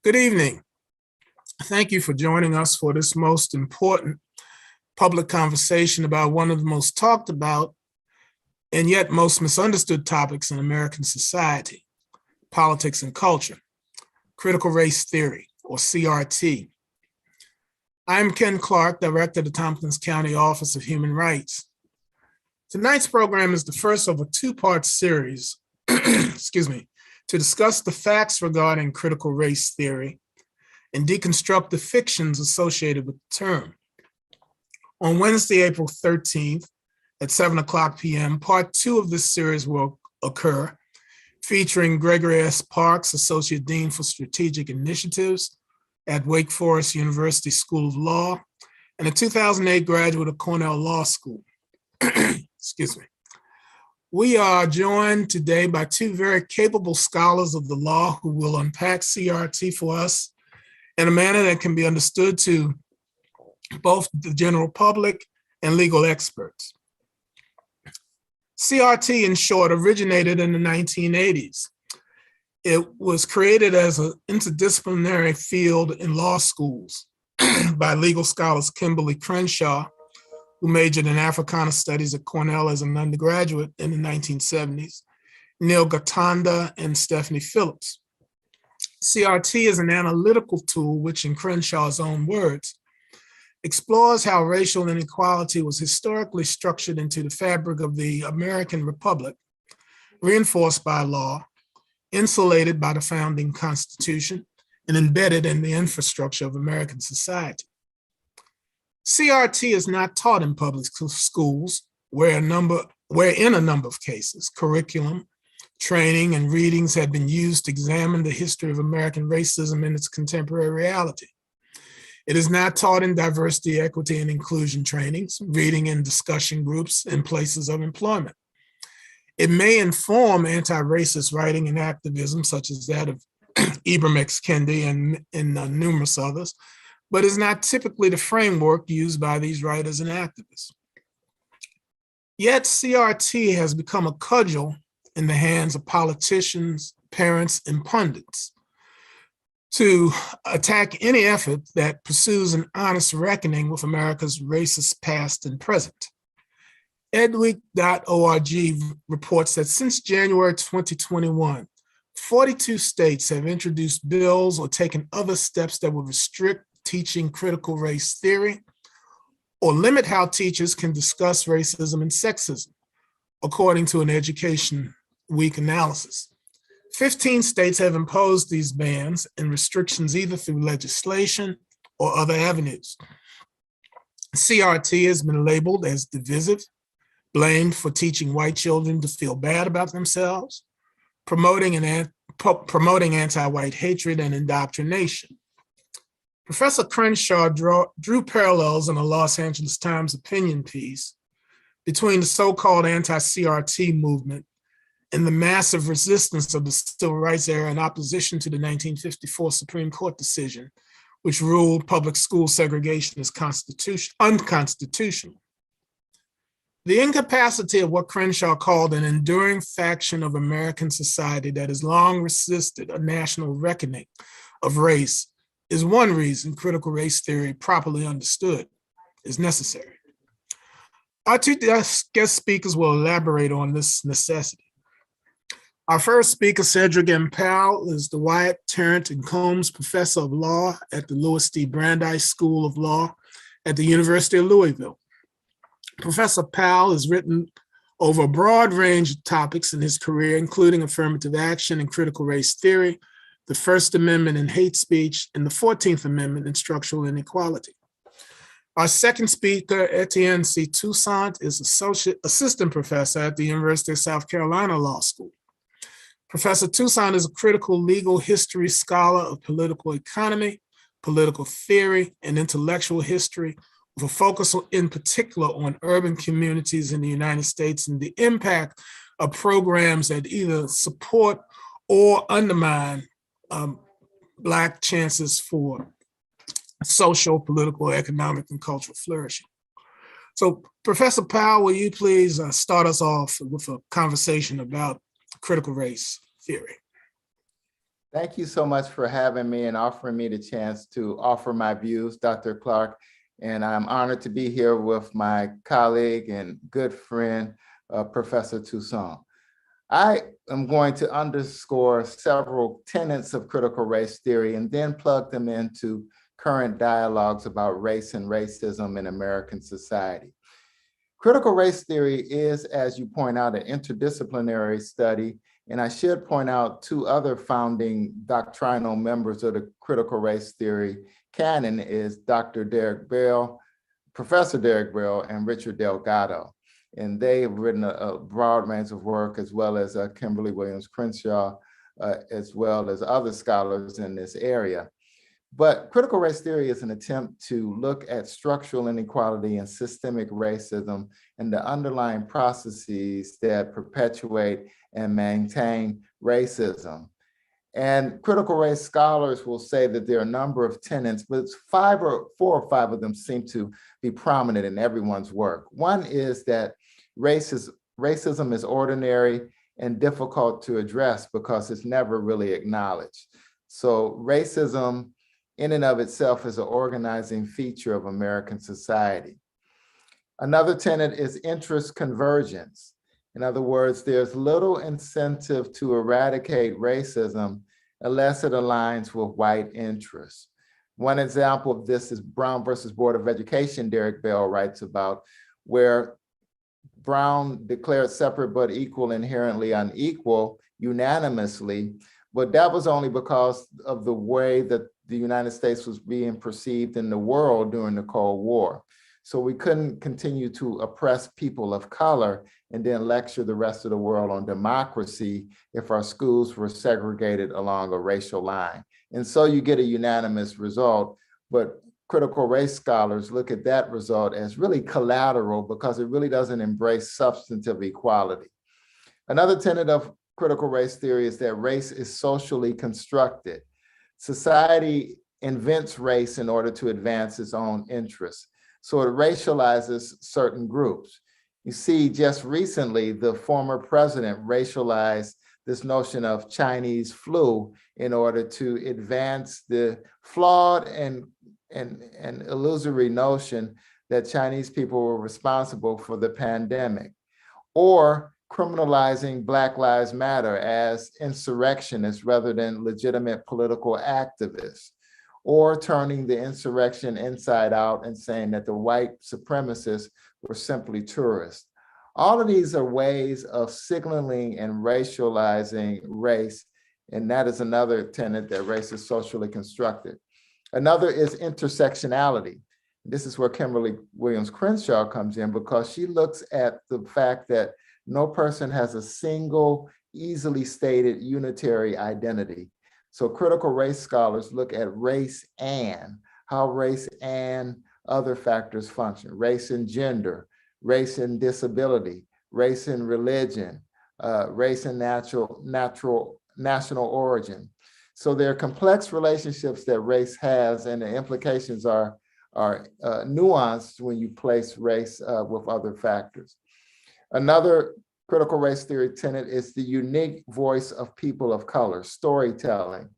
Good evening. Thank you for joining us for this most important public conversation about one of the most talked about and yet most misunderstood topics in American society, politics and culture, critical race theory, or CRT. I'm Ken Clark, Director of the Tompkins County Office of Human Rights. Tonight's program is the first of a two-part series, to discuss the facts regarding critical race theory and deconstruct the fictions associated with the term. On Wednesday, April 13th at 7:00 p.m., part two of this series will occur, featuring Gregory S. Parks, Associate Dean for Strategic Initiatives at Wake Forest University School of Law, and a 2008 graduate of Cornell Law School. Excuse me. We are joined today by two very capable scholars of the law who will unpack CRT for us in a manner that can be understood to both the general public and legal experts. CRT, in short, originated in the 1980s. It was created as an interdisciplinary field in law schools by legal scholars Kimberly Crenshaw, who majored in Africana Studies at Cornell as an undergraduate in the 1970s, Neil Gatanda, and Stephanie Phillips. CRT is an analytical tool which, in Crenshaw's own words, explores how racial inequality was historically structured into the fabric of the American Republic, reinforced by law, insulated by the founding Constitution, and embedded in the infrastructure of American society. CRT is not taught in public schools, where in a number of cases, curriculum, training, and readings have been used to examine the history of American racism in its contemporary reality. It is not taught in diversity, equity, and inclusion trainings, reading and discussion groups, and places of employment. It may inform anti-racist writing and activism, such as that of Ibram X. Kendi and numerous others, but is not typically the framework used by these writers and activists. Yet CRT has become a cudgel in the hands of politicians, parents, and pundits to attack any effort that pursues an honest reckoning with America's racist past and present. Edweek.org reports that since January 2021, 42 states have introduced bills or taken other steps that will restrict teaching critical race theory or limit how teachers can discuss racism and sexism, according to an Education Week analysis. 15 states have imposed these bans and restrictions either through legislation or other avenues. CRT has been labeled as divisive, blamed for teaching white children to feel bad about themselves, promoting anti-white hatred and indoctrination. Professor Crenshaw drew parallels in a Los Angeles Times opinion piece between the so-called anti-CRT movement and the massive resistance of the Civil Rights era in opposition to the 1954 Supreme Court decision, which ruled public school segregation as unconstitutional. The incapacity of what Crenshaw called an enduring faction of American society that has long resisted a national reckoning of race is one reason critical race theory, properly understood, is necessary. Our two guest speakers will elaborate on this necessity. Our first speaker, Cedric M. Powell, is the Wyatt, Tarrant, and Combs Professor of Law at the Louis D. Brandeis School of Law at the University of Louisville. Professor Powell has written over a broad range of topics in his career, including affirmative action and critical race theory, the First Amendment and hate speech, and the 14th Amendment and structural inequality. Our second speaker, Etienne Toussaint, is assistant professor at the University of South Carolina Law School. Professor Toussaint is a critical legal history scholar of political economy, political theory, and intellectual history, with a focus in particular on urban communities in the United States and the impact of programs that either support or undermine Black chances for social, political, economic, and cultural flourishing. So, Professor Powell, will you please start us off with a conversation about critical race theory? Thank you so much for having me and offering me the chance to offer my views, Dr. Clark. And I'm honored to be here with my colleague and good friend, Professor Toussaint. I am going to underscore several tenets of critical race theory and then plug them into current dialogues about race and racism in American society. Critical race theory is, as you point out, an interdisciplinary study. And I should point out two other founding doctrinal members of the critical race theory canon is Dr. Derek Bell, Professor Derek Bell, and Richard Delgado. And they have written a broad range of work, as well as Kimberly Williams Crenshaw, as well as other scholars in this area. But critical race theory is an attempt to look at structural inequality and systemic racism and the underlying processes that perpetuate and maintain racism. And critical race scholars will say that there are a number of tenets, but four or five of them seem to be prominent in everyone's work. One is that racism is ordinary and difficult to address because it's never really acknowledged. So racism in and of itself is an organizing feature of American society. Another tenet is interest convergence. In other words, there's little incentive to eradicate racism unless it aligns with white interests. One example of this is Brown versus Board of Education, Derek Bell writes about, where Brown declared separate but equal inherently unequal unanimously, but that was only because of the way that the United States was being perceived in the world during the Cold War. So we couldn't continue to oppress people of color and then lecture the rest of the world on democracy if our schools were segregated along a racial line. And so you get a unanimous result, but critical race scholars look at that result as really collateral because it really doesn't embrace substantive equality. Another tenet of critical race theory is that race is socially constructed. Society invents race in order to advance its own interests. So it racializes certain groups. You see, just recently, the former president racialized this notion of Chinese flu in order to advance the flawed and illusory notion that Chinese people were responsible for the pandemic, or criminalizing Black Lives Matter as insurrectionists rather than legitimate political activists, or turning the insurrection inside out and saying that the white supremacists were simply tourists. All of these are ways of signaling and racializing race, and that is another tenet that race is socially constructed. Another is intersectionality. This is where Kimberly Williams Crenshaw comes in because she looks at the fact that no person has a single, easily stated unitary identity. So critical race scholars look at race and how race and other factors function, race and gender, race and disability, race and religion, race and national origin. So there are complex relationships that race has, and the implications are nuanced when you place race with other factors. Another critical race theory tenet is the unique voice of people of color, storytelling.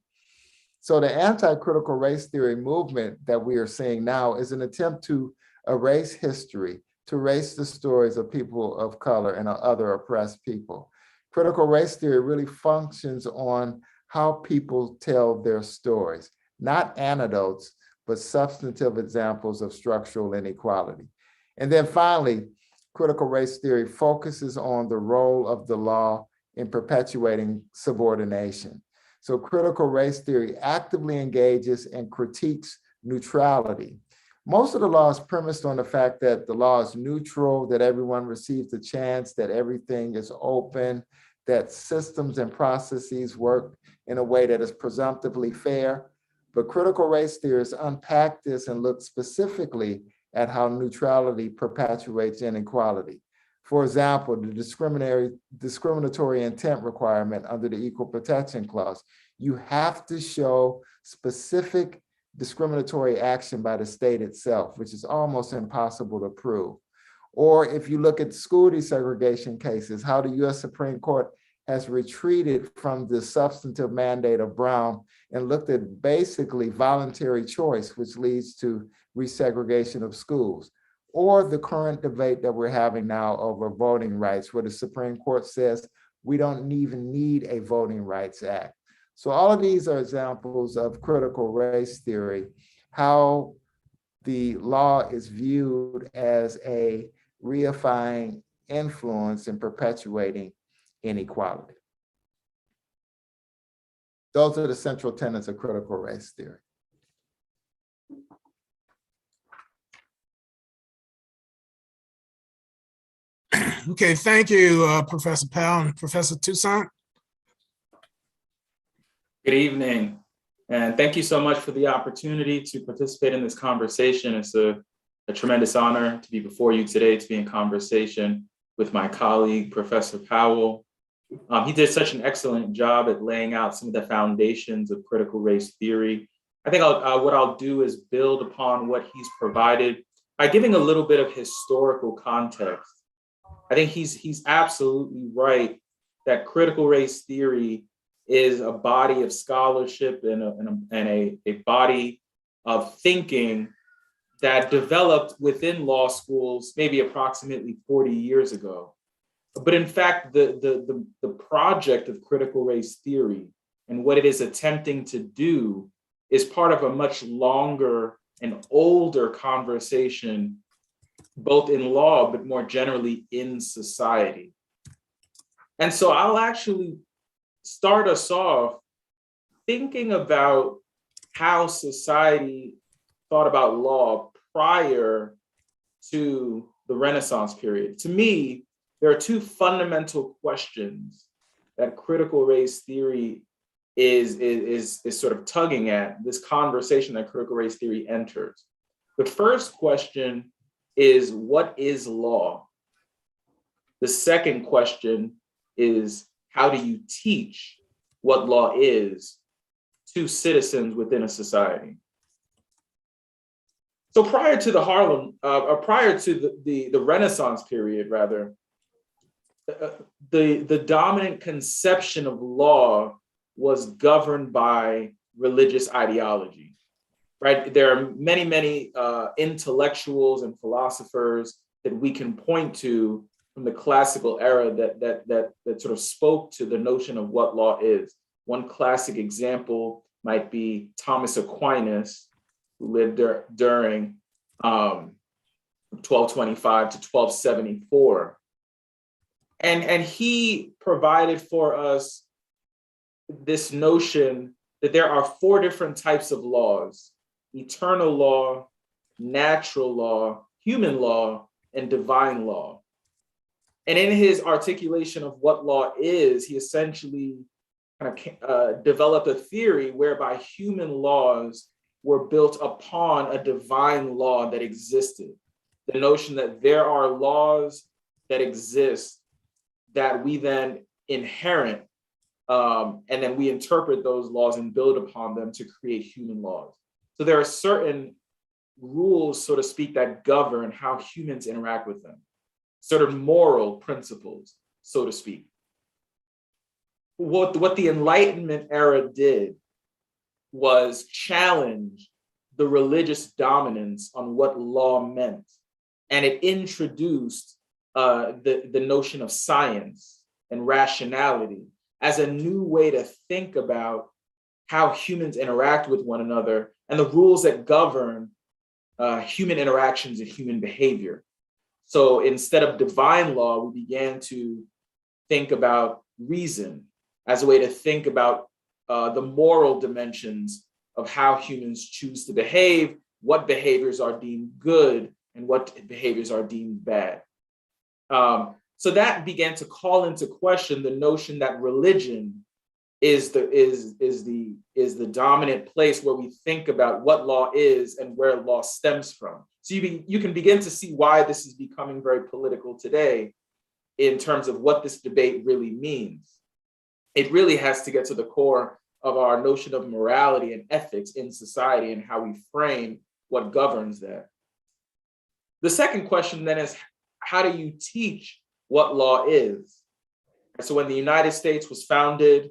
So the anti-critical race theory movement that we are seeing now is an attempt to erase history, to erase the stories of people of color and other oppressed people. Critical race theory really functions on how people tell their stories, not anecdotes, but substantive examples of structural inequality. And then finally, critical race theory focuses on the role of the law in perpetuating subordination. So critical race theory actively engages and critiques neutrality. Most of the law is premised on the fact that the law is neutral, that everyone receives a chance, that everything is open, that systems and processes work in a way that is presumptively fair. But critical race theorists unpack this and look specifically at how neutrality perpetuates inequality. For example, the discriminatory intent requirement under the Equal Protection Clause. You have to show specific discriminatory action by the state itself, which is almost impossible to prove. Or if you look at school desegregation cases, how the US Supreme Court has retreated from the substantive mandate of Brown and looked at basically voluntary choice, which leads to resegregation of schools, or the current debate that we're having now over voting rights, where the Supreme Court says we don't even need a Voting Rights Act. So all of these are examples of critical race theory, how the law is viewed as a reifying influence in perpetuating inequality. Those are the central tenets of critical race theory. Okay, thank you, Professor Powell and Professor Toussaint. Good evening, and thank you so much for the opportunity to participate in this conversation. It's a tremendous honor to be before you today, to be in conversation with my colleague, Professor Powell. He did such an excellent job at laying out some of the foundations of critical race theory. I think what I'll do is build upon what he's provided by giving a little bit of historical context. I think he's absolutely right that critical race theory is a body of scholarship and a body of thinking that developed within law schools maybe approximately 40 years ago. But in fact, the project of critical race theory and what it is attempting to do is part of a much longer and older conversation, both in law, but more generally in society. And so I'll actually start us off thinking about how society thought about law prior to the Renaissance period. To me, there are two fundamental questions that critical race theory is sort of tugging at, this conversation that critical race theory enters. The first question is, what is law? The second question is, how do you teach what law is to citizens within a society? So prior to the Renaissance period, rather, the dominant conception of law was governed by religious ideology, right? There are many intellectuals and philosophers that we can point to from the classical era that sort of spoke to the notion of what law is. One classic example might be Thomas Aquinas, who lived during 1225 to 1274. And he provided for us this notion that there are four different types of laws: eternal law, natural law, human law, and divine law. And in his articulation of what law is, he essentially kind of developed a theory whereby human laws were built upon a divine law that existed. The notion that there are laws that exist that we then inherit, and then we interpret those laws and build upon them to create human laws. So there are certain rules, so to speak, that govern how humans interact with them, sort of moral principles, so to speak. What the Enlightenment era did was challenge the religious dominance on what law meant. And it introduced the notion of science and rationality as a new way to think about how humans interact with one another and the rules that govern human interactions and human behavior. So instead of divine law, we began to think about reason as a way to think about the moral dimensions of how humans choose to behave, what behaviors are deemed good and what behaviors are deemed bad. So that began to call into question the notion that religion is the dominant place where we think about what law is and where law stems from. So you can begin to see why this is becoming very political today in terms of what this debate really means. It really has to get to the core of our notion of morality and ethics in society and how we frame what governs that. The second question then is, how do you teach what law is? So when the United States was founded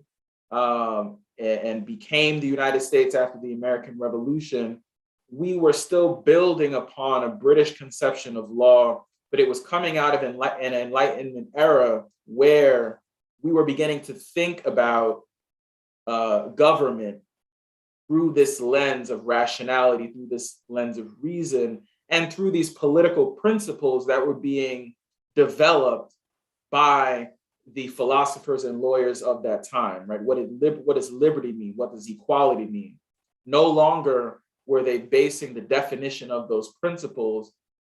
and became the United States after the American Revolution, we were still building upon a British conception of law, but it was coming out of an Enlightenment era where we were beginning to think about government through this lens of rationality, through this lens of reason, and through these political principles that were being developed by the philosophers and lawyers of that time, right? What does liberty mean? What does equality mean? No longer were they basing the definition of those principles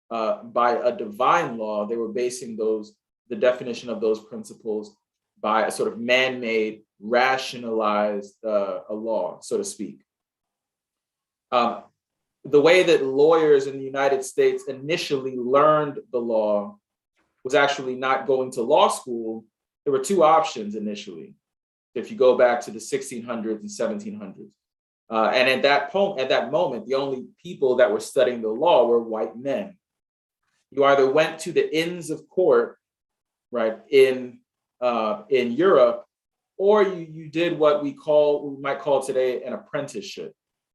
by a divine law. They were basing the definition of those principles by a sort of man-made, rationalized a law, so to speak. The way that lawyers in the United States initially learned the law was actually not going to law school. There were two options initially, if you go back to the 1600s and 1700s. And at that moment, the only people that were studying the law were white men. You either went to the Inns of Court, right, in Europe, or you did what we might call today an apprenticeship,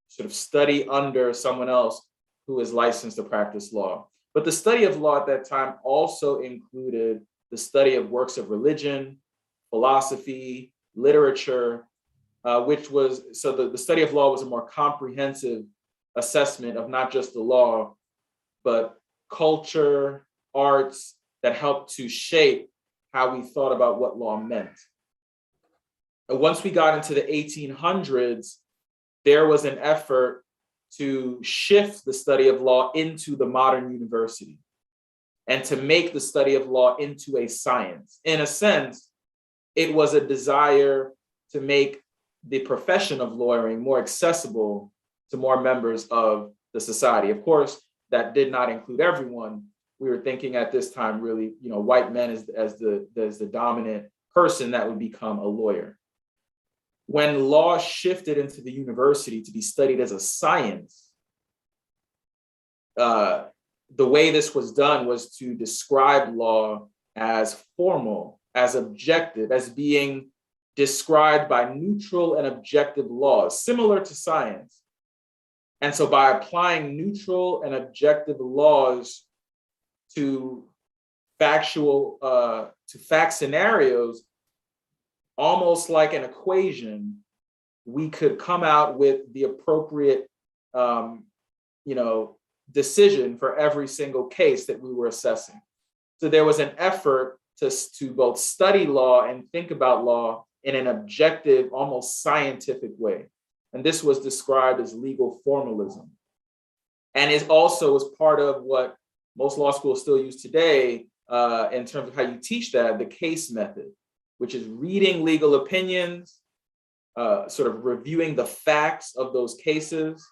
sort of study under someone else who is licensed to practice law. But the study of law at that time also included the study of works of religion, philosophy, literature, the study of law was a more comprehensive assessment of not just the law, but culture, arts that helped to shape how we thought about what law meant. And once we got into the 1800s, there was an effort to shift the study of law into the modern university and to make the study of law into a science. In a sense, it was a desire to make the profession of lawyering more accessible to more members of the society. Of course, that did not include everyone. We were thinking at this time, really, white men as the dominant person that would become a lawyer. When law shifted into the university to be studied as a science, the way this was done was to describe law as formal, as objective, as being described by neutral and objective laws, similar to science. And so by applying neutral and objective laws to fact scenarios, almost like an equation, we could come out with the appropriate decision for every single case that we were assessing. So there was an effort to both study law and think about law in an objective, almost scientific way. And this was described as legal formalism. And it also was part of what most law schools still use today in terms of how you teach that, the case method, which is reading legal opinions, sort of reviewing the facts of those cases,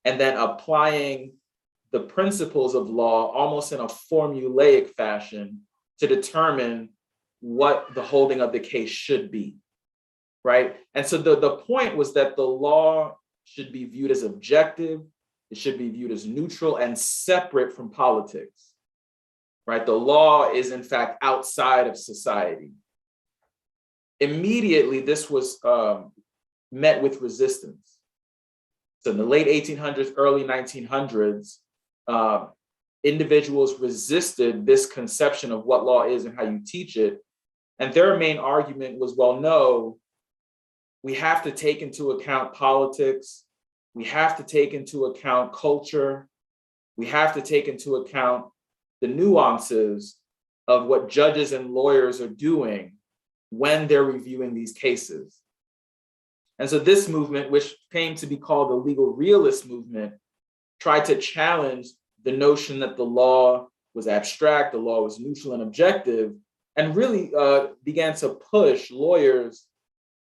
and then applying the principles of law almost in a formulaic fashion to determine what the holding of the case should be, right? And so the point was that the law should be viewed as objective, it should be viewed as neutral and separate from politics, right? The law is in fact outside of society. Immediately, this was met with resistance. So in the late 1800s, early 1900s, individuals resisted this conception of what law is and how you teach it. And their main argument was, well, no, we have to take into account politics. We have to take into account culture. We have to take into account the nuances of what judges and lawyers are doing when they're reviewing these cases. And so this movement, which came to be called the legal realist movement, tried to challenge the notion that the law was abstract, the law was neutral and objective, and really began to push lawyers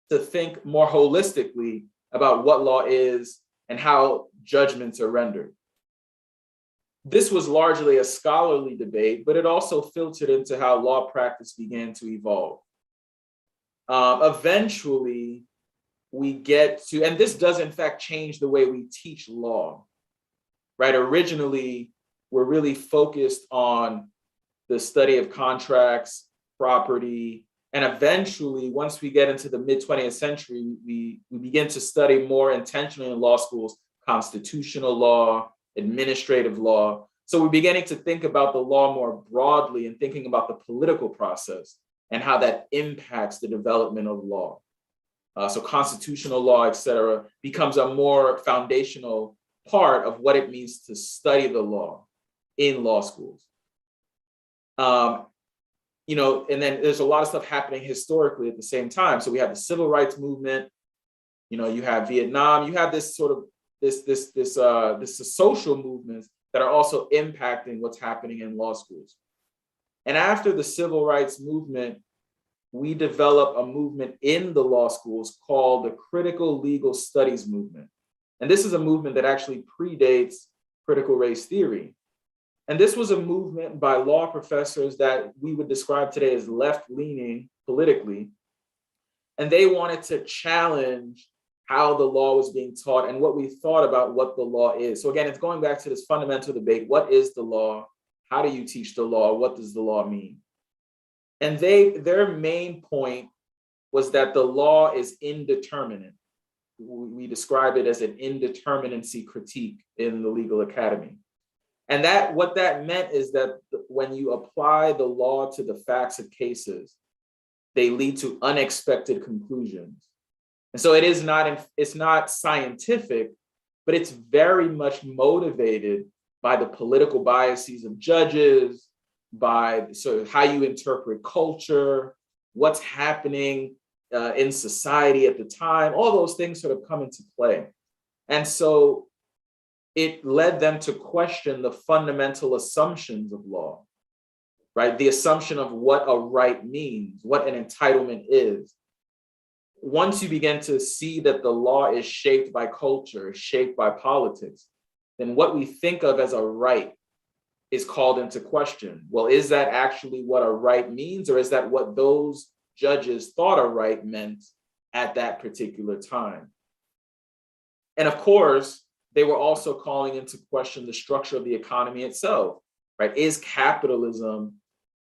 to think more holistically about what law is and how judgments are rendered. This was largely a scholarly debate, but it also filtered into how law practice began to evolve. Eventually, we get to, and this does in fact change the way we teach law, right? Originally, we're really focused on the study of contracts, property, And eventually, once we get into the mid-20th century, we begin to study more intentionally in law schools, constitutional law, administrative law. So we're beginning to think about the law more broadly and thinking about the political process and how that impacts the development of law. So constitutional law, et cetera, becomes a more foundational part of what it means to study the law in law schools. And then there's a lot of stuff happening historically at the same time. So we have the civil rights movement, you have Vietnam, you have this sort of this social movements that are also impacting what's happening in law schools. And after the civil rights movement, we develop a movement in the law schools called the critical legal studies movement. And this is a movement that actually predates critical race theory. And this was a movement by law professors that we would describe today as left-leaning politically. And they wanted to challenge how the law was being taught and what we thought about what the law is. So again, it's going back to this fundamental debate. What is the law? How do you teach the law? What does the law mean? And their main point was that the law is indeterminate. We describe it as an indeterminacy critique in the legal academy. And what that meant is that when you apply the law to the facts of cases, they lead to unexpected conclusions. And so it's not scientific, but it's very much motivated by the political biases of judges, by sort of how you interpret culture, what's happening in society at the time. All those things sort of come into play. And so it led them to question the fundamental assumptions of law, right? The assumption of what a right means, what an entitlement is. Once you begin to see that the law is shaped by culture, shaped by politics, then what we think of as a right is called into question. Well, is that actually what a right means, or is that what those judges thought a right meant at that particular time? And of course, they were also calling into question the structure of the economy itself, right? Is capitalism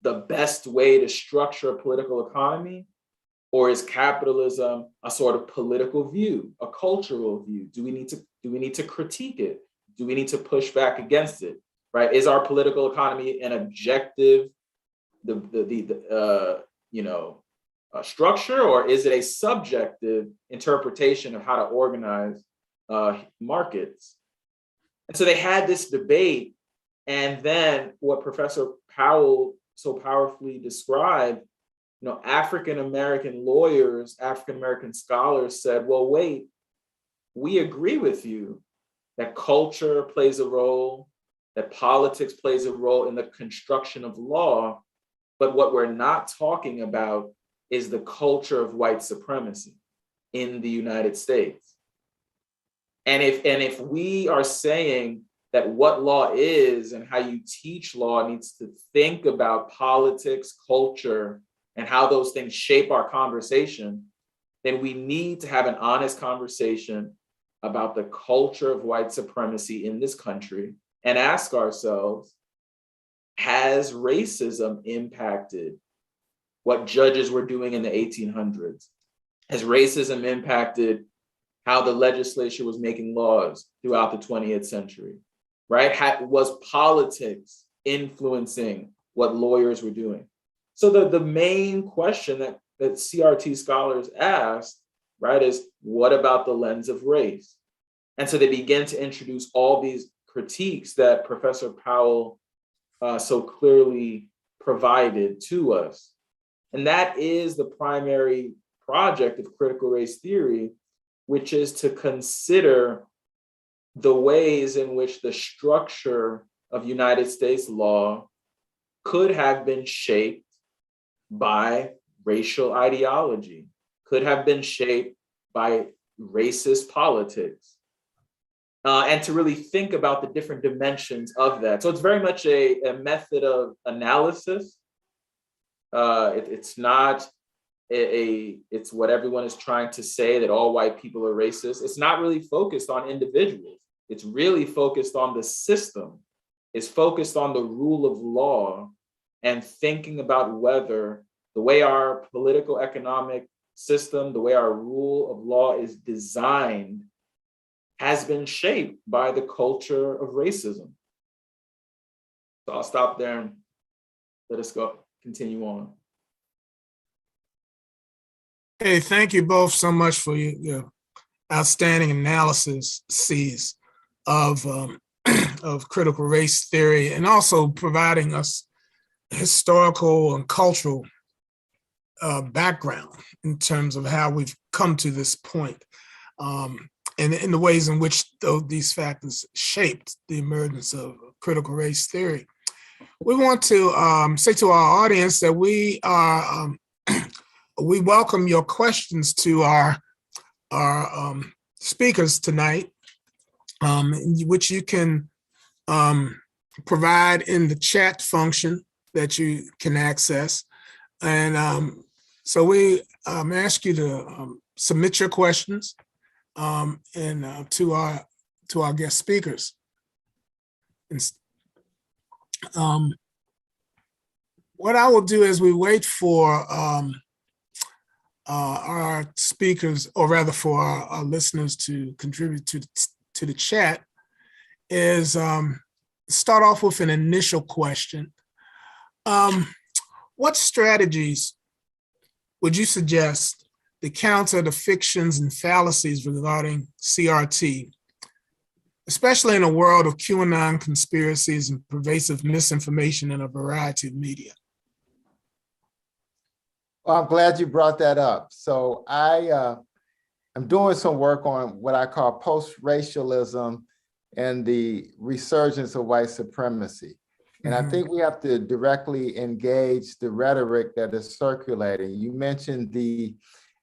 the best way to structure a political economy? Or is capitalism a sort of political view, a cultural view? Do we need to critique it? Do we need to push back against it? Right? Is our political economy an objective, structure, or is it a subjective interpretation of how to organize markets? And so they had this debate, and then what Professor Powell so powerfully described, African-American lawyers, African-American scholars said, well, wait, we agree with you that culture plays a role, that politics plays a role in the construction of law, but what we're not talking about is the culture of white supremacy in the United States. And if we are saying that what law is and how you teach law needs to think about politics, culture, and how those things shape our conversation, then we need to have an honest conversation about the culture of white supremacy in this country and ask ourselves, has racism impacted what judges were doing in the 1800s? Has racism impacted how the legislature was making laws throughout the 20th century, right? Was politics influencing what lawyers were doing? So the main question that CRT scholars asked, right, is what about the lens of race? And so they begin to introduce all these critiques that Professor Powell so clearly provided to us. And that is the primary project of critical race theory, which is to consider the ways in which the structure of United States law could have been shaped by racial ideology, could have been shaped by racist politics, and to really think about the different dimensions of that. So it's very much a method of analysis. It's not it's what everyone is trying to say, that all white people are racist. It's not really focused on individuals. It's really focused on the system. It's focused on the rule of law and thinking about whether The way our political economic system, the way our rule of law is designed has been shaped by the culture of racism. So I'll stop there and let us continue on. Hey, thank you both so much for your outstanding analysis of of critical race theory, and also providing us historical and cultural background in terms of how we've come to this point, and in the ways in which these factors shaped the emergence of critical race theory. We want to say to our audience that we welcome your questions to our speakers tonight, which you can provide in the chat function that you can access. And so we ask you to submit your questions to our guest speakers. And, what I will do as we wait for our speakers, or rather for our listeners to contribute to the chat, is start off with an initial question. What strategies would you suggest to counter the fictions and fallacies regarding CRT, especially in a world of QAnon conspiracies and pervasive misinformation in a variety of media? Well, I'm glad you brought that up. So I'm doing some work on what I call post-racialism and the resurgence of white supremacy. And I think we have to directly engage the rhetoric that is circulating. You mentioned the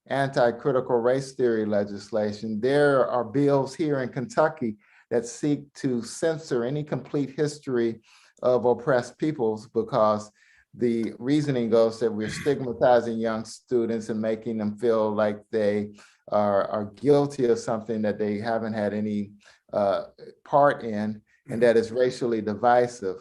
anti-critical race theory legislation. There are bills here in Kentucky that seek to censor any complete history of oppressed peoples, because the reasoning goes that we're stigmatizing young students and making them feel like they are guilty of something that they haven't had any part in, and that is racially divisive.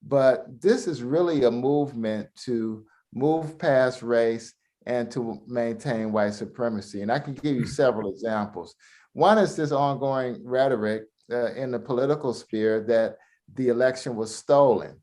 But this is really a movement to move past race and to maintain white supremacy. And I can give you several examples. One is this ongoing rhetoric in the political sphere that the election was stolen.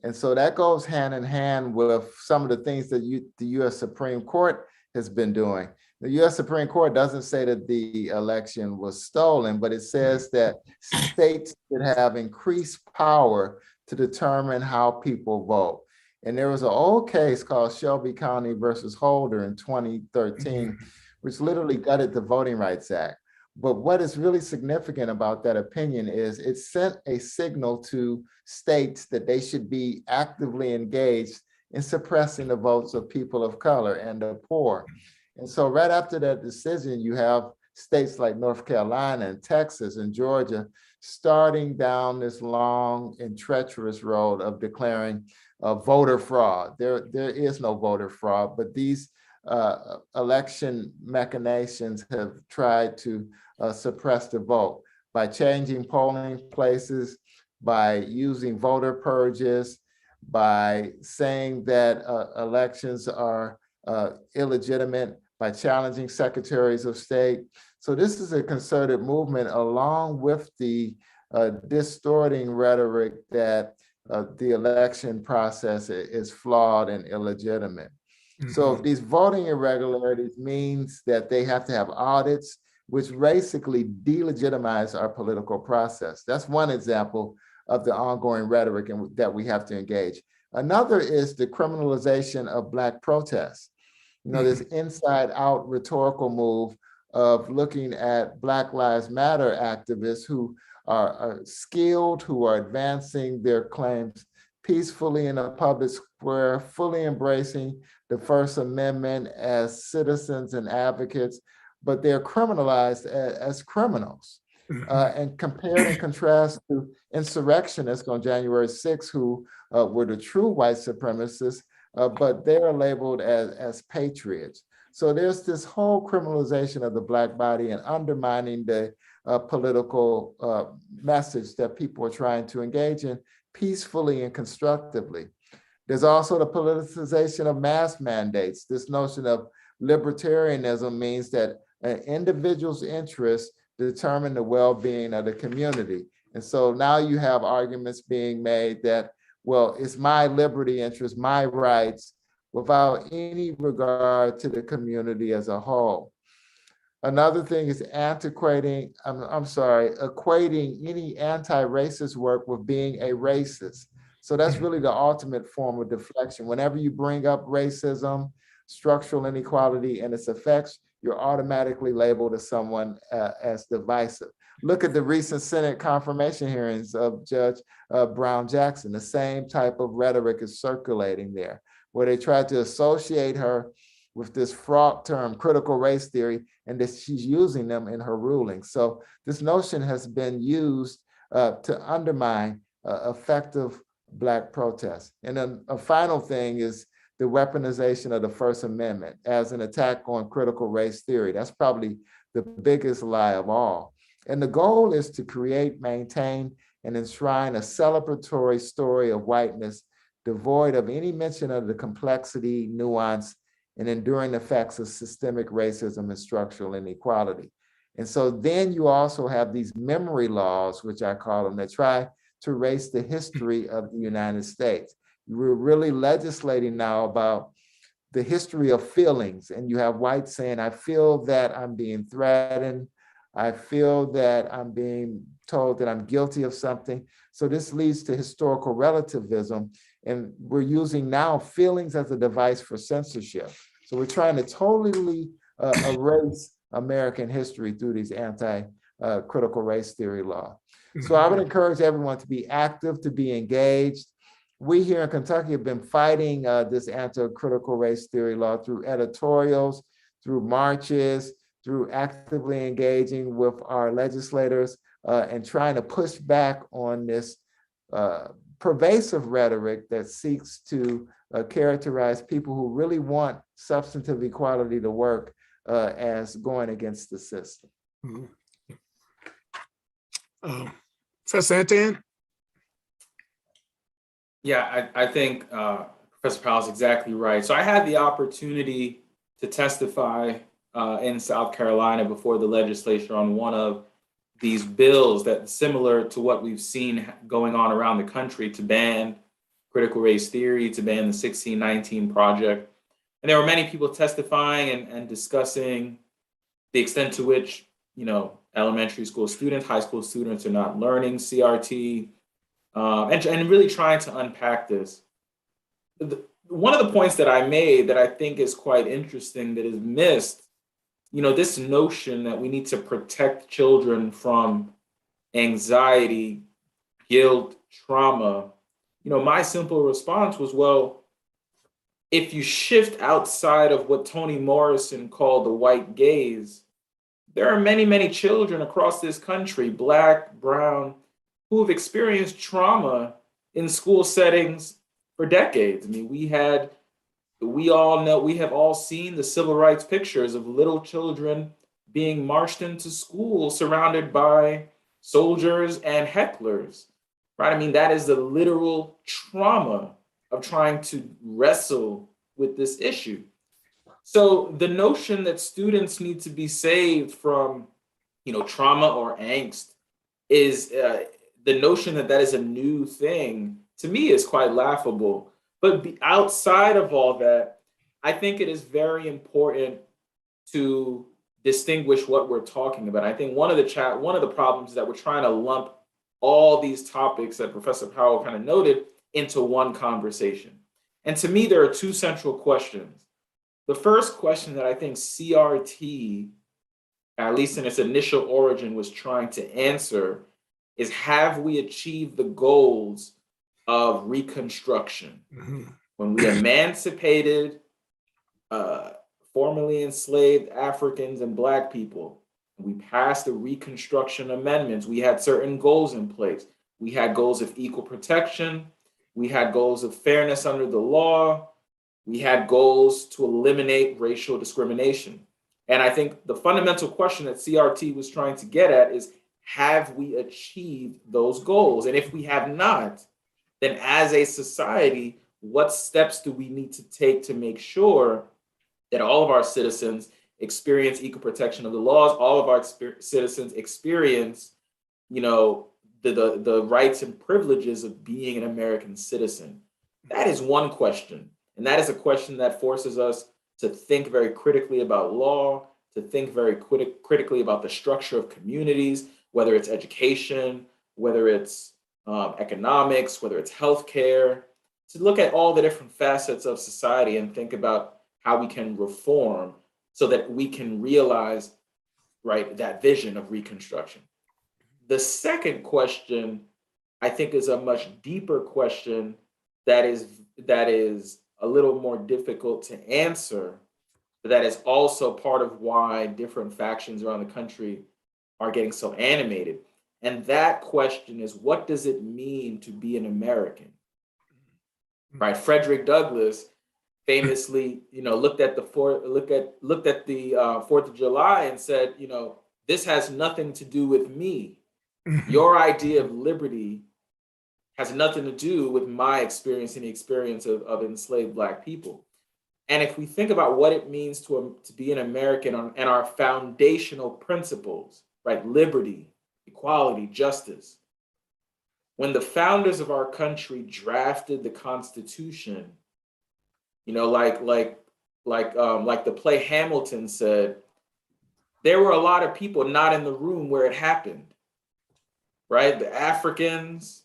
And so that goes hand in hand with some of the things that the US Supreme Court has been doing. The US Supreme Court doesn't say that the election was stolen, but it says that states should have increased power to determine how people vote. And there was an old case called Shelby County versus Holder in 2013, which literally gutted the Voting Rights Act. But what is really significant about that opinion is it sent a signal to states that they should be actively engaged in suppressing the votes of people of color and the poor. And so right after that decision, you have states like North Carolina and Texas and Georgia starting down this long and treacherous road of declaring voter fraud. There is no voter fraud, but these election machinations have tried to suppress the vote by changing polling places, by using voter purges, by saying that elections are illegitimate, by challenging secretaries of state. So this is a concerted movement, along with the distorting rhetoric that the election process is flawed and illegitimate. So these voting irregularities means that they have to have audits, which basically delegitimize our political process. That's one example of the ongoing rhetoric that we have to engage. Another is the criminalization of Black protests. You know, this inside out rhetorical move of looking at Black Lives Matter activists who are skilled, who are advancing their claims peacefully in a public square, fully embracing the First Amendment as citizens and advocates, but they're criminalized as criminals. And compared and contrast to insurrectionists on January 6th, who were the true white supremacists, but they're labeled as patriots. So there's this whole criminalization of the Black body and undermining the political message that people are trying to engage in peacefully and constructively. There's also the politicization of mass mandates. This notion of libertarianism means that an individual's interests determine the well-being of the community. And so now you have arguments being made that, well, it's my liberty interest, my rights, without any regard to the community as a whole. Another thing is equating any anti-racist work with being a racist. So that's really the ultimate form of deflection. Whenever you bring up racism, structural inequality, and its effects, you're automatically labeled as someone as divisive. Look at the recent Senate confirmation hearings of Judge Brown Jackson. The same type of rhetoric is circulating there, where they tried to associate her with this fraught term, critical race theory, and that she's using them in her ruling. So this notion has been used to undermine effective Black protests. And then a final thing is the weaponization of the First Amendment as an attack on critical race theory. That's probably the biggest lie of all. And the goal is to create, maintain, and enshrine a celebratory story of whiteness devoid of any mention of the complexity, nuance, and enduring effects of systemic racism and structural inequality. And so then you also have these memory laws, which I call them, that try to erase the history of the United States. We're really legislating now about the history of feelings, and you have whites saying, I feel that I'm being threatened. I feel that I'm being told that I'm guilty of something. So this leads to historical relativism, and we're using now feelings as a device for censorship. So we're trying to totally erase American history through these anti-critical race theory law. So I would encourage everyone to be active, to be engaged. We here in Kentucky have been fighting this anti-critical race theory law through editorials, through marches, through actively engaging with our legislators and trying to push back on this pervasive rhetoric that seeks to characterize people who really want substantive equality to work as going against the system. Professor Etienne? Yeah, I think Professor Powell is exactly right. So I had the opportunity to testify in South Carolina before the legislature on one of these bills that similar to what we've seen going on around the country to ban critical race theory, to ban the 1619 Project. And there were many people testifying and discussing the extent to which, elementary school students, high school students are not learning CRT, and really trying to unpack this. One of the points that I made that I think is quite interesting that is missed, this notion that we need to protect children from anxiety, guilt, trauma. My simple response was, well, if you shift outside of what Toni Morrison called the white gaze, there are many, many children across this country, Black, brown, who have experienced trauma in school settings for decades. I mean, we have all seen the civil rights pictures of little children being marched into school surrounded by soldiers and hecklers, right? I mean, that is the literal trauma of trying to wrestle with this issue. So the notion that students need to be saved from, trauma or angst is the notion that is a new thing, to me, is quite laughable. But outside of all that, I think it is very important to distinguish what we're talking about. I think one of the problems is that we're trying to lump all these topics that Professor Powell kind of noted into one conversation. And to me, there are two central questions. The first question that I think CRT, at least in its initial origin, was trying to answer is, have we achieved the goals of Reconstruction? When we emancipated formerly enslaved Africans and Black people, we passed the Reconstruction Amendments, we had certain goals in place. We had goals of equal protection. We had goals of fairness under the law. We had goals to eliminate racial discrimination. And I think the fundamental question that CRT was trying to get at is, have we achieved those goals? And if we have not, then as a society, what steps do we need to take to make sure that all of our citizens experience equal protection of the laws, all of our citizens experience, the rights and privileges of being an American citizen? That is one question. And that is a question that forces us to think very critically about law, to think very critically about the structure of communities, whether it's education, whether it's economics, whether it's healthcare, to look at all the different facets of society and think about how we can reform so that we can realize, right, that vision of Reconstruction. The second question, I think, is a much deeper question that is a little more difficult to answer, but that is also part of why different factions around the country are getting so animated. And that question is, what does it mean to be an American? Right? Frederick Douglass famously, looked at the 4th of July and said, this has nothing to do with me. Your idea of liberty has nothing to do with my experience and the experience of enslaved Black people. And if we think about what it means to be an American and our foundational principles, right? Liberty, equality, justice. When the founders of our country drafted the Constitution, like the play Hamilton said, there were a lot of people not in the room where it happened, right? The Africans,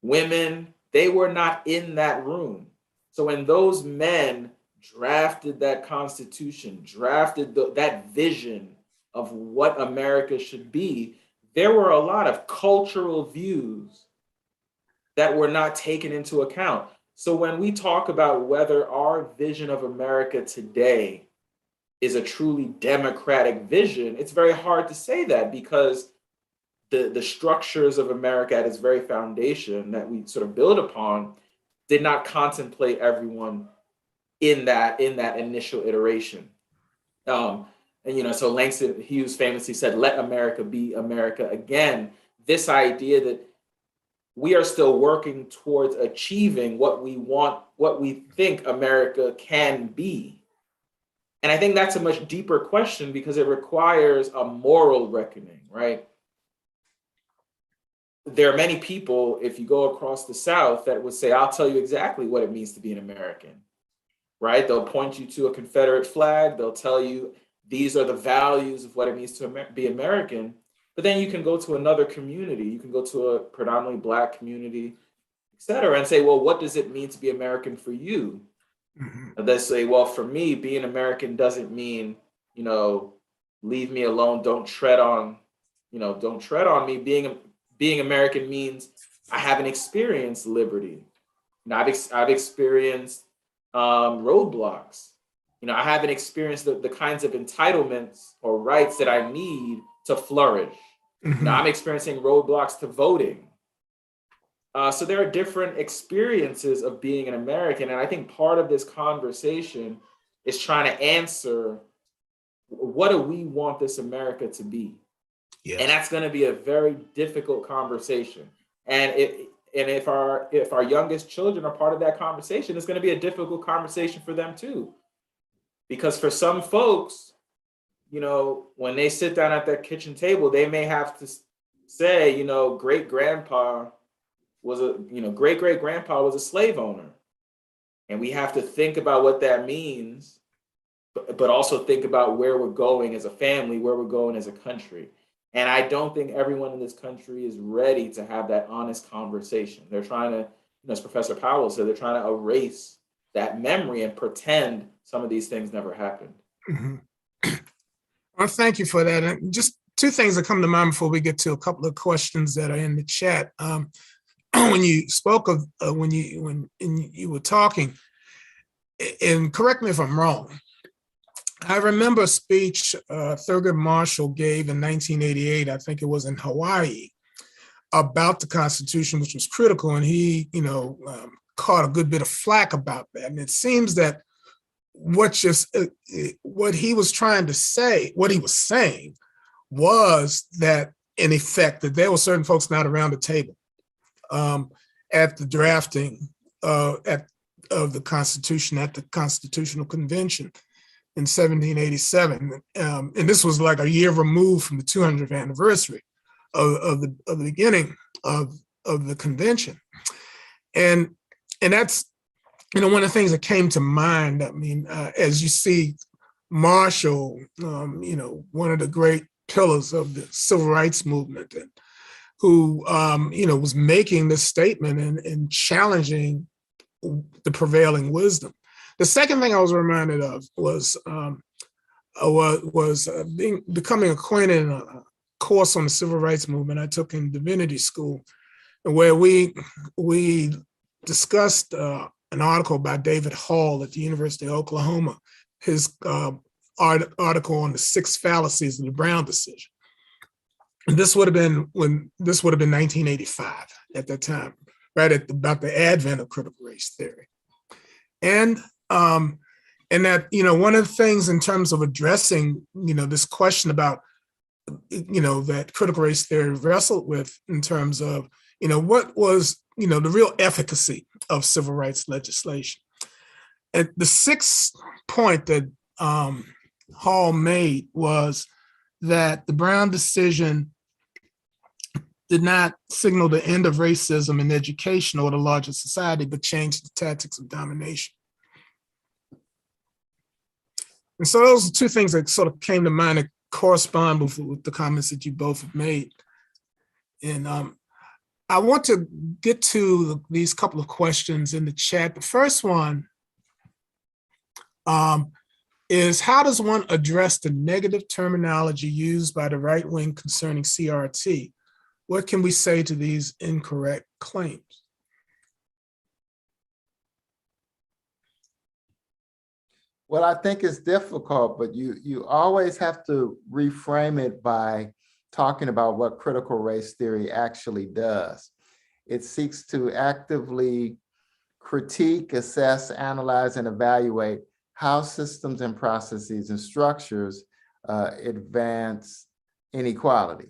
women, they were not in that room. So when those men drafted that Constitution, drafted that vision of what America should be, there were a lot of cultural views that were not taken into account. So when we talk about whether our vision of America today is a truly democratic vision, it's very hard to say that, because the structures of America at its very foundation that we sort of build upon did not contemplate everyone in that initial iteration. So Langston Hughes famously said, "Let America be America again." This idea that we are still working towards achieving what we want, what we think America can be. And I think that's a much deeper question, because it requires a moral reckoning, right? There are many people, if you go across the South, that would say, I'll tell you exactly what it means to be an American, right? They'll point you to a Confederate flag. They'll tell you these are the values of what it means to be American. But then you can go to another community. You can go to a predominantly Black community, et cetera, and say, well, what does it mean to be American for you? And they say, well, for me, being American doesn't mean, leave me alone. Don't tread on me. Being American means I haven't experienced liberty. I've experienced roadblocks. I haven't experienced the kinds of entitlements or rights that I need to flourish. I'm experiencing roadblocks to voting. So there are different experiences of being an American. And I think part of this conversation is trying to answer, what do we want this America to be? Yeah. And that's going to be a very difficult conversation. And if our youngest children are part of that conversation, it's going to be a difficult conversation for them too. Because for some folks, when they sit down at that kitchen table, they may have to say, great-great-grandpa was a slave owner. And we have to think about what that means, but also think about where we're going as a family, where we're going as a country. And I don't think everyone in this country is ready to have that honest conversation. They're trying to, as Professor Powell said, they're trying to erase that memory and pretend some of these things never happened. Well, thank you for that. And just two things that come to mind before we get to a couple of questions that are in the chat. When you spoke of, when you were talking, and correct me if I'm wrong, I remember a speech Thurgood Marshall gave in 1988, I think it was in Hawaii, about the Constitution, which was critical, and he, caught a good bit of flack about that. And it seems that what he was trying to say, what he was saying, was that, in effect, that there were certain folks not around the table at the drafting, of the Constitution at the Constitutional Convention in 1787. And this was like a year removed from the 200th anniversary of the beginning of the convention. And that's, one of the things that came to mind. I mean, as you see, Marshall, one of the great pillars of the civil rights movement, and who, was making this statement and challenging the prevailing wisdom. The second thing I was reminded of was becoming acquainted in a course on the civil rights movement I took in divinity school, where we discussed an article by David Hall at the University of Oklahoma, his article on the 6 fallacies of the Brown decision. And this would have been 1985 at that time, right at about the advent of critical race theory. And that, one of the things in terms of addressing, this question about, that critical race theory wrestled with in terms of, what was, the real efficacy of civil rights legislation. And the 6th point that Hall made was that the Brown decision did not signal the end of racism in education or the larger society, but changed the tactics of domination. And so those are 2 things that sort of came to mind that correspond with the comments that you both have made. And I want to get to these couple of questions in the chat. The first one is, how does one address the negative terminology used by the right wing concerning CRT? What can we say to these incorrect claims? Well, I think it's difficult, but you always have to reframe it by talking about what critical race theory actually does. It seeks to actively critique, assess, analyze, and evaluate how systems and processes and structures advance inequality.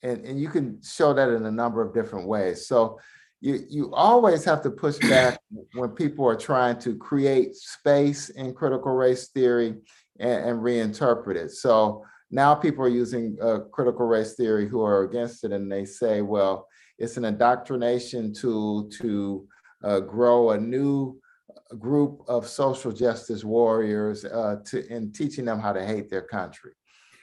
And you can show that in a number of different ways. So you always have to push back when people are trying to create space in critical race theory and reinterpret it. So now people are using critical race theory who are against it, and they say, well, it's an indoctrination tool to grow a new group of social justice warriors in teaching them how to hate their country.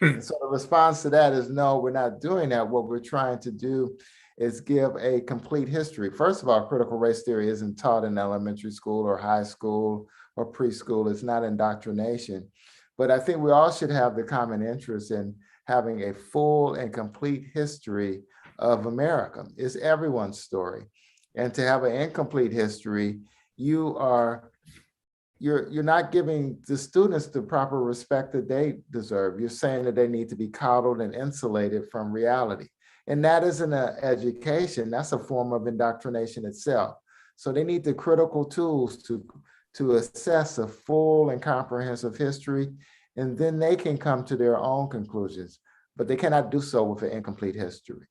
And so the response to that is, no, we're not doing that. What we're trying to do is give a complete history. First of all, critical race theory isn't taught in elementary school or high school or preschool. It's not indoctrination. But I think we all should have the common interest in having a full and complete history of America. It's everyone's story. And to have an incomplete history, you're not giving the students the proper respect that they deserve. You're saying that they need to be coddled and insulated from reality. And that isn't an education, that's a form of indoctrination itself. So they need the critical tools to assess a full and comprehensive history, and then they can come to their own conclusions, but they cannot do so with an incomplete history.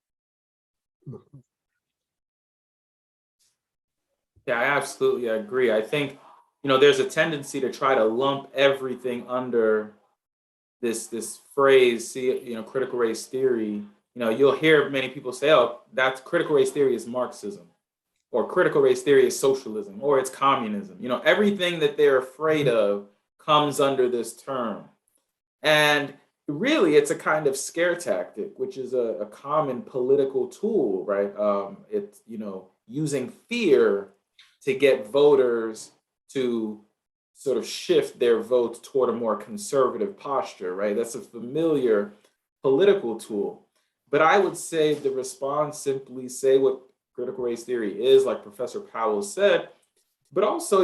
Yeah, I absolutely agree. I think, there's a tendency to try to lump everything under this phrase, critical race theory. You'll hear many people say, oh, that's critical race theory is Marxism, or critical race theory is socialism, or it's communism. Everything that they're afraid of comes under this term. And really, it's a kind of scare tactic, which is a common political tool, right? It's, using fear to get voters to sort of shift their votes toward a more conservative posture, right? That's a familiar political tool. But I would say the response simply say what critical race theory is, like Professor Powell said, but also,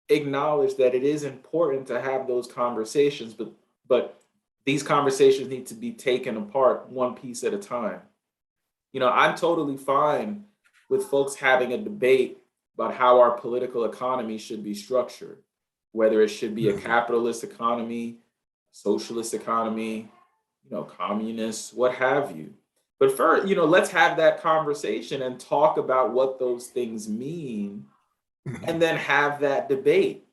acknowledge that it is important to have those conversations, but these conversations need to be taken apart one piece at a time. I'm totally fine with folks having a debate about how our political economy should be structured, whether it should be a capitalist economy, socialist economy, communists, what have you. But first, let's have that conversation and talk about what those things mean and then have that debate.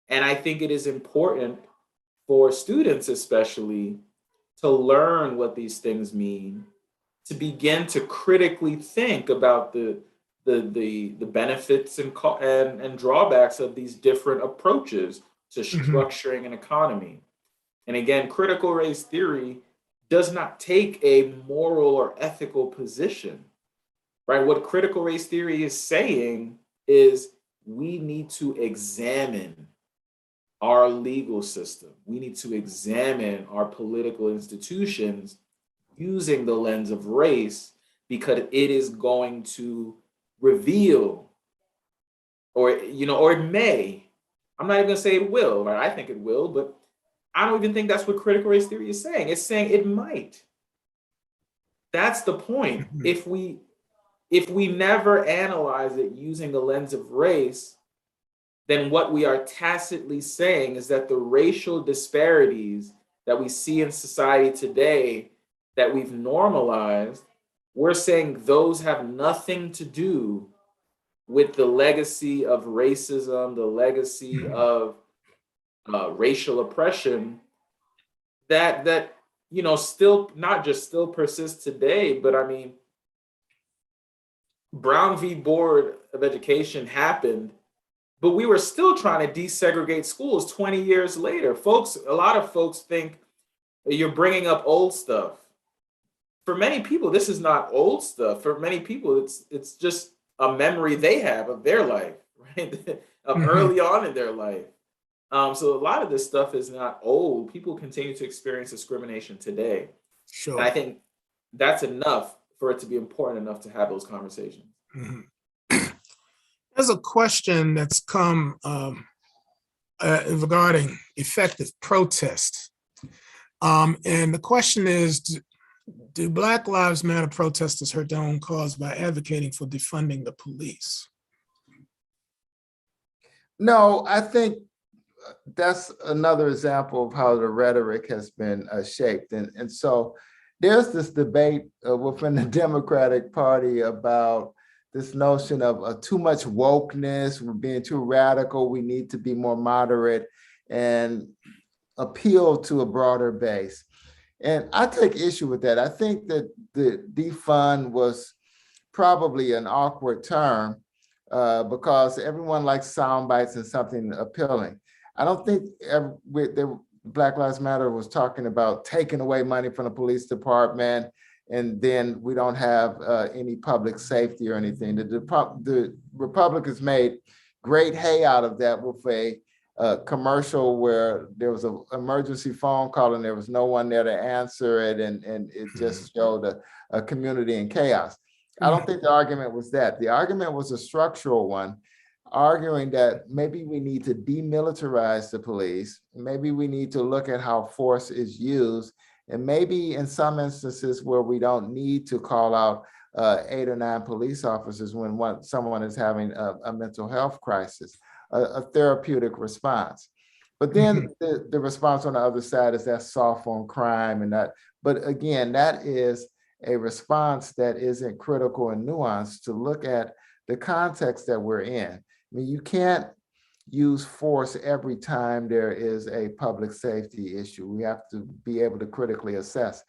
And I think it is important for students, especially, to learn what these things mean, to begin to critically think about the benefits and drawbacks of these different approaches to structuring an economy. And again, critical race theory does not take a moral or ethical position, right? What critical race theory is saying is we need to examine our legal system. We need to examine our political institutions using the lens of race, because it is going to reveal, or it may. I'm not even gonna say it will, right? I think it will, but I don't even think that's what critical race theory is saying. It's saying it might. That's the point. If we never analyze it using the lens of race, then what we are tacitly saying is that the racial disparities that we see in society today, that we've normalized, we're saying those have nothing to do with the legacy of racism, the legacy of racial oppression that still not just still persists today, but I mean, Brown v. Board of Education happened, but we were still trying to desegregate schools 20 years later. A lot of folks think that you're bringing up old stuff. For many people, this is not old stuff. For many people, it's just a memory they have of their life, right? Of early on in their life. So a lot of this stuff is not old. People continue to experience discrimination today. Sure. And I think that's enough for it to be important enough to have those conversations. There's a question that's come regarding effective protest. And the question is, do Black Lives Matter protesters hurt their own cause by advocating for defunding the police? No, I think that's another example of how the rhetoric has been shaped. And so there's this debate within the Democratic Party about this notion of too much wokeness, we're being too radical, we need to be more moderate and appeal to a broader base. And I take issue with that. I think that the defund was probably an awkward term because everyone likes sound bites and something appealing. I don't think Black Lives Matter was talking about taking away money from the police department and then we don't have any public safety or anything. The Republicans made great hay out of that with a commercial where there was an emergency phone call and there was no one there to answer it, and it just showed a community in chaos. I don't think the argument was that. The argument was a structural one, arguing that maybe we need to demilitarize the police, maybe we need to look at how force is used, and maybe in some instances where we don't need to call out 8 or 9 police officers when someone is having a mental health crisis. A therapeutic response. But then the response on the other side is that soft on crime and that, but again, that is a response that isn't critical and nuanced to look at the context that we're in. I mean, you can't use force every time there is a public safety issue. We have to be able to critically assess.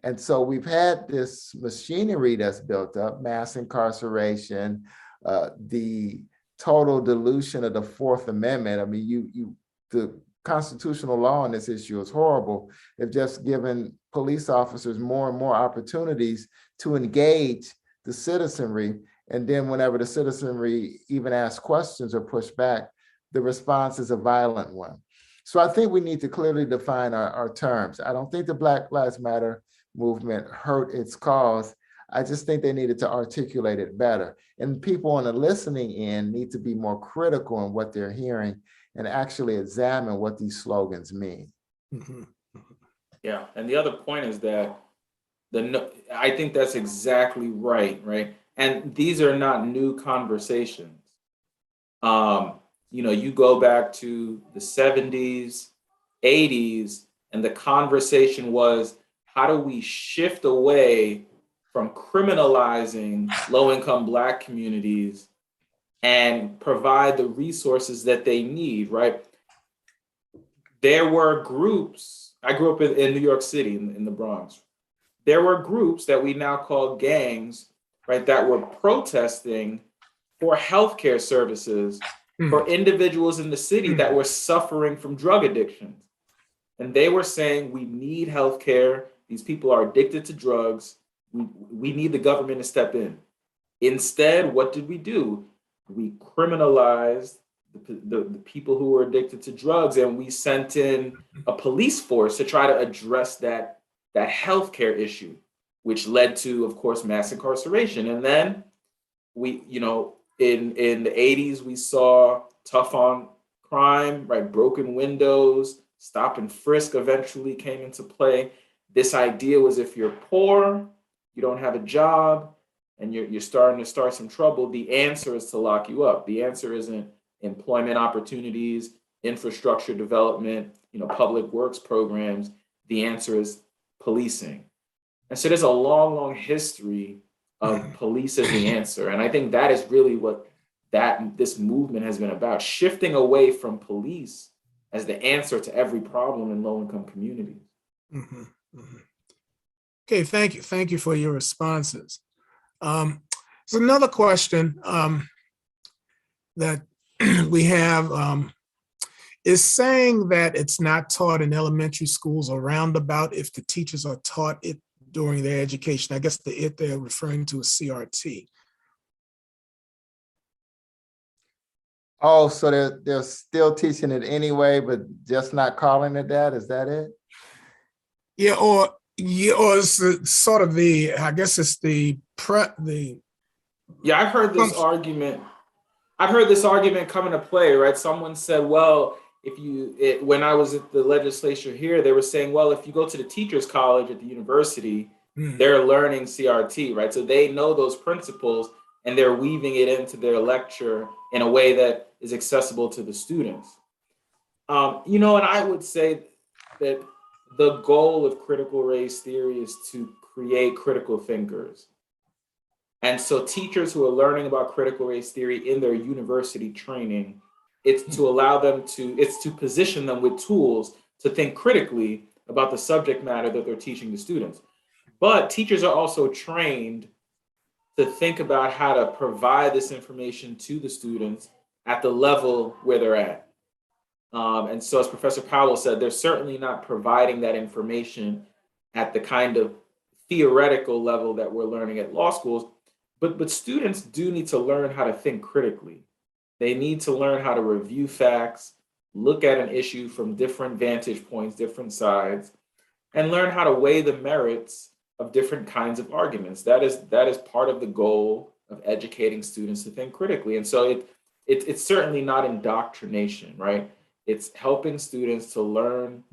And so we've had this machinery that's built up, mass incarceration, the total dilution of the Fourth Amendment. I mean, the constitutional law on this issue is horrible. They've just given police officers more and more opportunities to engage the citizenry. And then whenever the citizenry even asks questions or push back, the response is a violent one. So I think we need to clearly define our terms. I don't think the Black Lives Matter movement hurt its cause. I just think they needed to articulate it better. And people on the listening end need to be more critical in what they're hearing and actually examine what these slogans mean. Yeah, and the other point is that I think that's exactly right? And these are not new conversations. You go back to the 70s, 80s, and the conversation was, how do we shift away from criminalizing low-income Black communities and provide the resources that they need, right? There were groups, I grew up in New York City, in the Bronx. There were groups that we now call gangs, right, that were protesting for healthcare services for individuals in the city that were suffering from drug addictions. And they were saying, we need healthcare. These people are addicted to drugs. We need the government to step in. Instead, what did we do? We criminalized the people who were addicted to drugs, and we sent in a police force to try to address that healthcare issue, which led to, of course, mass incarceration. And then we, in the 80s, we saw tough on crime, right? Broken windows, stop and frisk eventually came into play. This idea was, if you're poor, you don't have a job, and you're starting to start some trouble, the answer is to lock you up. The answer isn't employment opportunities, infrastructure development, public works programs. The answer is policing. And so there's a long, long history of police as the answer. And I think that is really what this movement has been about, shifting away from police as the answer to every problem in low-income communities. Mm-hmm. Mm-hmm. Okay, thank you. Thank you for your responses. There's another question that we have, is saying that it's not taught in elementary schools a roundabout if the teachers are taught it during their education. I guess the it they're referring to is CRT. Oh, so they're still teaching it anyway, but just not calling it that? Is that it? Yeah, or it's sort of I guess it's Yeah, I've heard this argument. I've heard this argument come into play, right? Someone said, well, when I was at the legislature here, they were saying, well, if you go to the teachers' college at the university, they're learning CRT, right? So they know those principles and they're weaving it into their lecture in a way that is accessible to the students. And I would say that the goal of critical race theory is to create critical thinkers. And so teachers who are learning about critical race theory in their university training, it's to position them with tools to think critically about the subject matter that they're teaching the students. But teachers are also trained to think about how to provide this information to the students at the level where they're at. And so, as Professor Powell said, they're certainly not providing that information at the kind of theoretical level that we're learning at law schools. But students do need to learn how to think critically. They need to learn how to review facts, look at an issue from different vantage points, different sides, and learn how to weigh the merits of different kinds of arguments. That is part of the goal of educating students to think critically. And so it's certainly not indoctrination, right? It's helping students to learn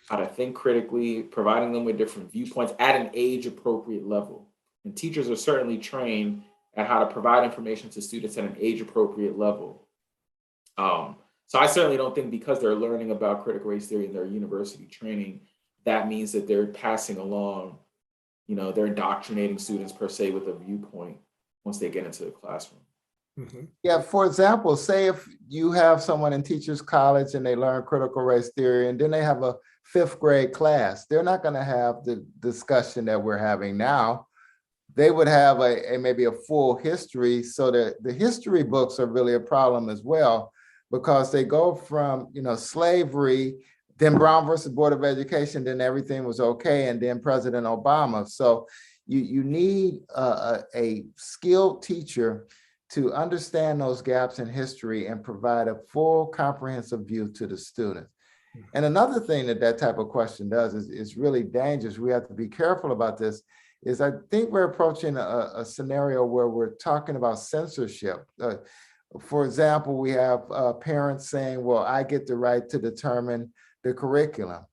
how to think critically, providing them with different viewpoints at an age-appropriate level. And teachers are certainly trained at how to provide information to students at an age-appropriate level. So I certainly don't think because they're learning about critical race theory in their university training, that means that they're passing along, they're indoctrinating students per se with a viewpoint once they get into the classroom. Mm-hmm. Yeah, for example, say if you have someone in teachers college and they learn critical race theory and then they have a 5th grade class, they're not going to have the discussion that we're having now. They would have maybe a full history, so that the history books are really a problem as well, because they go from slavery, then Brown versus Board of Education, then everything was okay, and then President Obama. So you need a skilled teacher to understand those gaps in history and provide a full comprehensive view to the students. And another thing that type of question does is really dangerous. We have to be careful about this. Is I think we're approaching a scenario where we're talking about censorship. For example, we have parents saying, well, I get the right to determine the curriculum.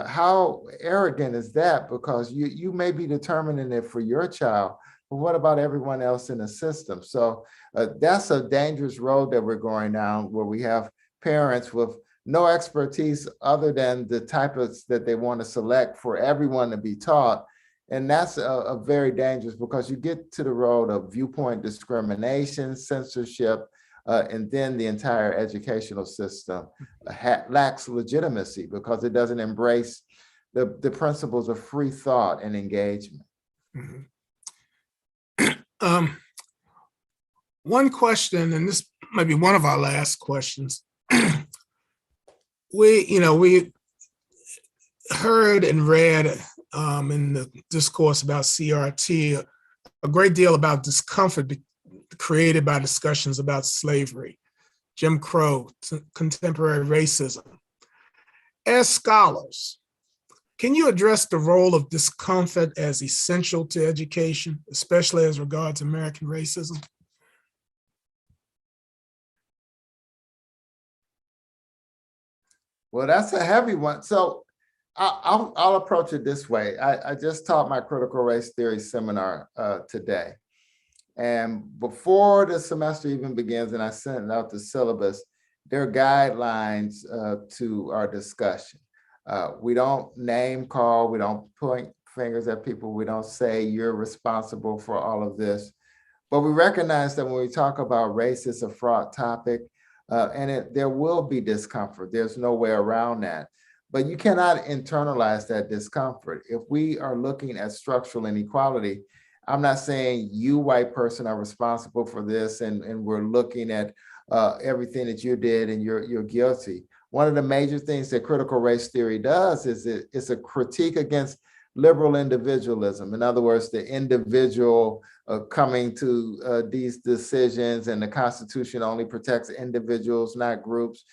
How arrogant is that? Because you may be determining it for your child, but what about everyone else in the system? So that's a dangerous road that we're going down, where we have parents with no expertise other than the types that they want to select for everyone to be taught. And that's a very dangerous, because you get to the road of viewpoint discrimination, censorship, and then the entire educational system lacks legitimacy because it doesn't embrace the principles of free thought and engagement. Mhm. One question, and this might be one of our last questions. We heard and read in the discourse about CRT a great deal about discomfort created by discussions about slavery, Jim Crow, contemporary racism. As scholars, can you address the role of discomfort as essential to education, especially as regards American racism? Well, that's a heavy one. So I'll approach it this way. I just taught my critical race theory seminar today. And before the semester even begins and I sent out the syllabus, there are guidelines to our discussion. We don't name call, we don't point fingers at people, we don't say you're responsible for all of this. But we recognize that when we talk about race, it's a fraught topic, and there will be discomfort. There's no way around that. But you cannot internalize that discomfort. If we are looking at structural inequality, I'm not saying you, white person, are responsible for this and we're looking at everything that you did and you're guilty. One of the major things that critical race theory does is it's a critique against liberal individualism. In other words, the individual coming to these decisions, and the Constitution only protects individuals, not groups.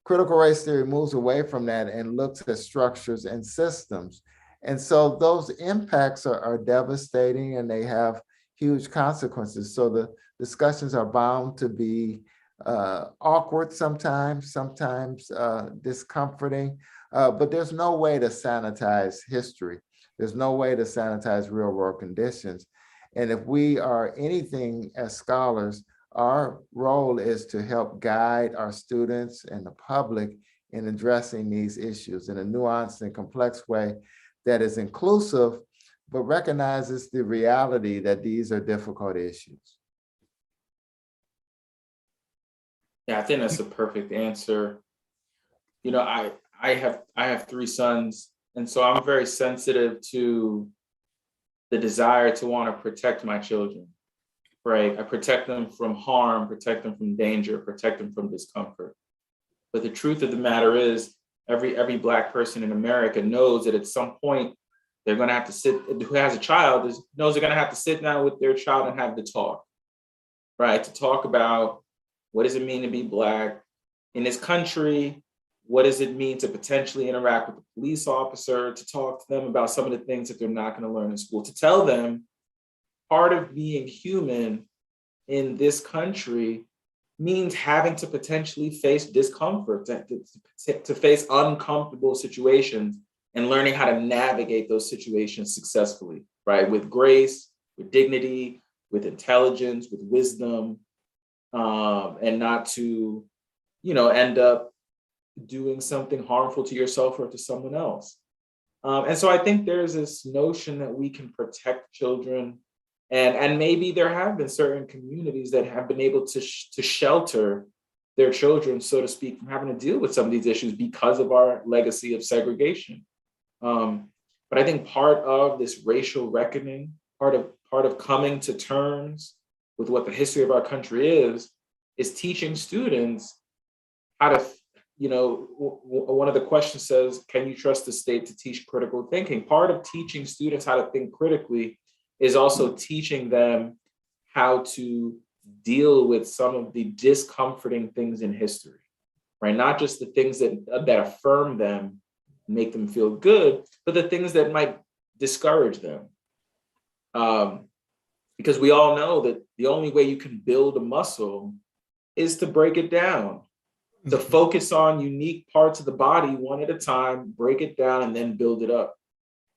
Critical race theory moves away from that and looks at structures and systems. And so those impacts are devastating and they have huge consequences. So the discussions are bound to be awkward sometimes discomforting, but there's no way to sanitize history. There's no way to sanitize real world conditions. And if we are anything as scholars, our role is to help guide our students and the public in addressing these issues in a nuanced and complex way that is inclusive, but recognizes the reality that these are difficult issues. Yeah, I think that's a perfect answer. You know, I have three sons, and so I'm very sensitive to the desire to want to protect my children, right? I protect them from harm, protect them from danger, protect them from discomfort. But the truth of the matter is, every Black person in America knows that at some point they're going to have to who has a child knows they're going to have to sit down with their child and have the talk, right? To talk about what does it mean to be Black in this country? What does it mean to potentially interact with a police officer, to talk to them about some of the things that they're not going to learn in school, to tell them part of being human in this country means having to potentially face discomfort, to face uncomfortable situations and learning how to navigate those situations successfully, right? With grace, with dignity, with intelligence, with wisdom, and not to, end up doing something harmful to yourself or to someone else. And so I think there's this notion that we can protect children, and maybe there have been certain communities that have been able to shelter their children, so to speak, from having to deal with some of these issues because of our legacy of segregation. But I think part of this racial reckoning, part of coming to terms with what the history of our country is teaching students how to, one of the questions says, can you trust the state to teach critical thinking? Part of teaching students how to think critically is also teaching them how to deal with some of the discomforting things in history, right? Not just the things that affirm them, make them feel good, but the things that might discourage them. Because we all know that the only way you can build a muscle is to break it down, to focus on unique parts of the body one at a time, break it down, and then build it up.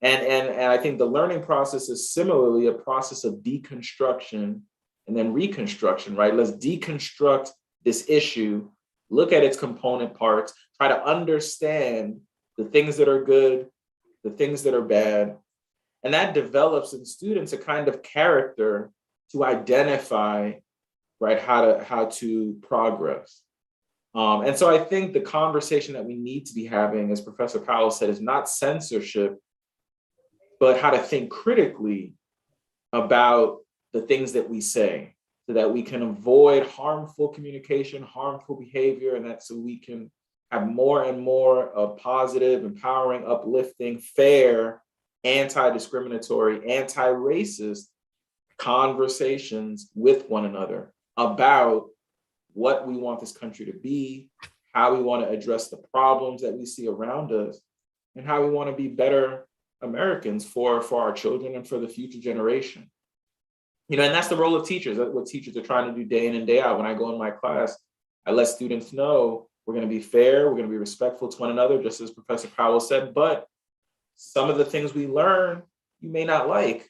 And I think the learning process is similarly a process of deconstruction and then reconstruction, right? Let's deconstruct this issue, look at its component parts, try to understand the things that are good, the things that are bad. And that develops in students a kind of character to identify right? How to progress. And so I think the conversation that we need to be having, as Professor Powell said, is not censorship, but how to think critically about the things that we say so that we can avoid harmful communication, harmful behavior, and that so we can have more and more of positive, empowering, uplifting, fair, anti-discriminatory, anti-racist conversations with one another about what we want this country to be, how we want to address the problems that we see around us, and how we want to be better Americans for our children and for the future generation. You know, and that's the role of teachers. That's what teachers are trying to do day in and day out. When I go in my class, I let students know we're going to be fair, we're going to be respectful to one another, just as Professor Powell said, but some of the things we learn, you may not like.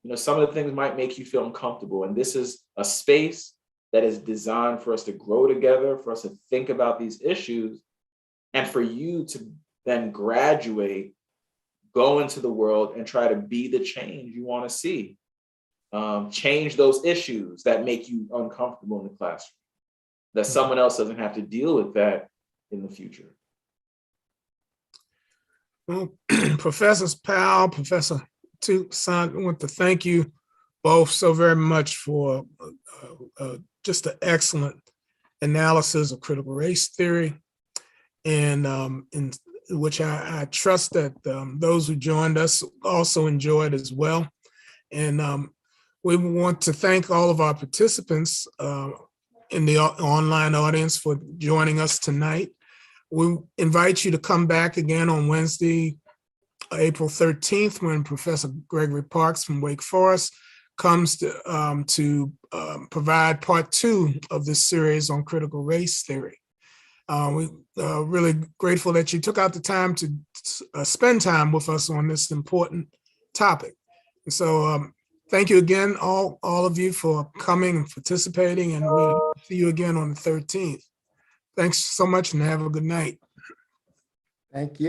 You know, some of the things might make you feel uncomfortable. And this is a space that is designed for us to grow together, for us to think about these issues, and for you to then graduate, go into the world and try to be the change you want to see. Change those issues that make you uncomfortable in the classroom, that someone else doesn't have to deal with that in the future. Well, Professors Powell, Professor Toussaint, I want to thank you both so very much for just an excellent analysis of critical race theory, and in which I trust that those who joined us also enjoyed as well. And we want to thank all of our participants in the online audience for joining us tonight. We invite you to come back again on Wednesday, April 13th, when Professor Gregory Parks from Wake Forest comes to provide part 2 of this series on critical race theory. We're really grateful that you took out the time to spend time with us on this important topic. And so thank you again, all of you, for coming and participating, and we'll see you again on the 13th. Thanks so much and have a good night. Thank you.